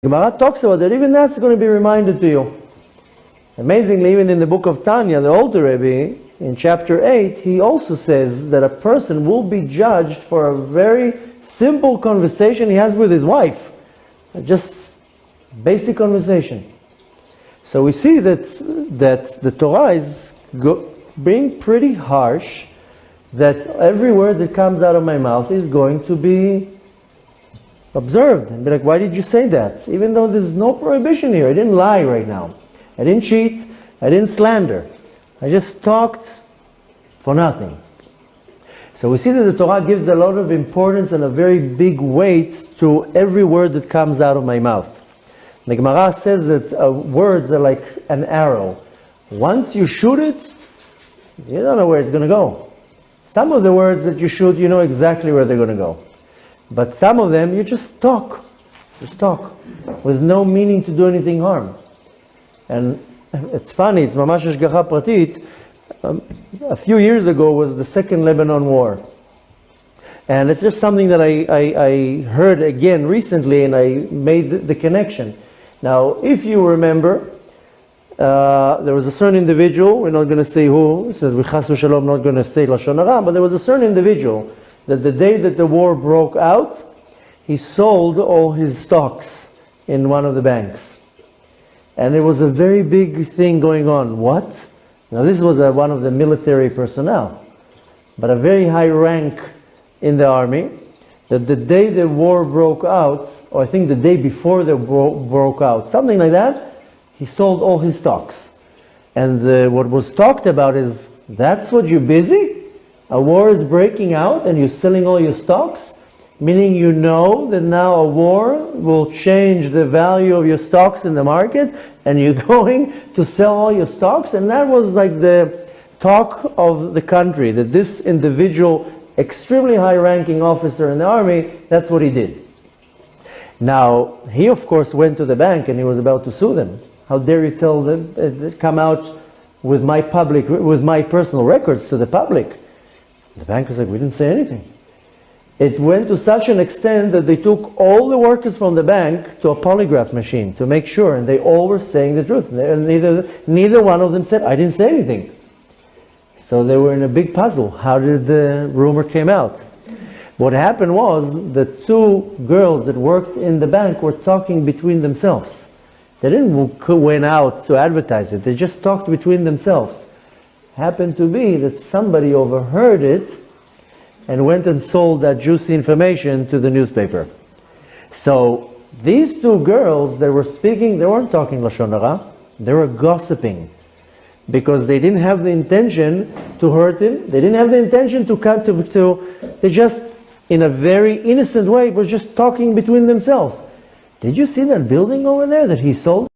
Gemara talks about that. Even that's going to be reminded to you. Amazingly, even in the book of Tanya, the older Rebbe, in chapter 8, he also says that a person will be judged for a very simple conversation he has with his wife. Just basic conversation. So we see that the Torah is being pretty harsh, that every word that comes out of my mouth is going to be observed. And be like, why did you say that? Even though there's no prohibition here. I didn't lie right now. I didn't cheat. I didn't slander. I just talked for nothing. So we see that the Torah gives a lot of importance and a very big weight to every word that comes out of my mouth. The Gemara says that words are like an arrow. Once you shoot it, you don't know where it's going to go. Some of the words that you shoot, you know exactly where they're going to go. But some of them, you just talk. Just talk. With no meaning to do anything harm. And it's funny, it's mamash hashgacha pratit. A few years ago was the Second Lebanon War. And it's just something that I heard again recently, and I made the connection. Now, if you remember, there was a certain individual, we're not going to say who, so we chas v'shalom not going to say lashon hara, but there was a certain individual that the day that the war broke out, he sold all his stocks in one of the banks. And there was a very big thing going on. What? Now this was one of the military personnel, but a very high rank in the army, that the day the war broke out, or I think the day before the war broke out, something like that, he sold all his stocks. And what was talked about is, that's what you're busy? A war is breaking out and you're selling all your stocks? Meaning you know that now a war will change the value of your stocks in the market and you're going to sell all your stocks? And that was like the talk of the country, that this individual, extremely high-ranking officer in the army, that's what he did. Now, he of course went to the bank and he was about to sue them. How dare you tell them, come out with my personal records to the public? The bank was like, we didn't say anything. It went to such an extent that they took all the workers from the bank to a polygraph machine to make sure, and they all were saying the truth. And neither one of them said, I didn't say anything. So they were in a big puzzle. How did the rumor came out? What happened was the two girls that worked in the bank were talking between themselves. They didn't went out to advertise it. They just talked between themselves. Happened to be that somebody overheard it and went and sold that juicy information to the newspaper. So these two girls, they were speaking, they weren't talking lashon hara, they were gossiping. Because they didn't have the intention to hurt him, they didn't have the intention they just, in a very innocent way, was just talking between themselves. Did you see that building over there that he sold?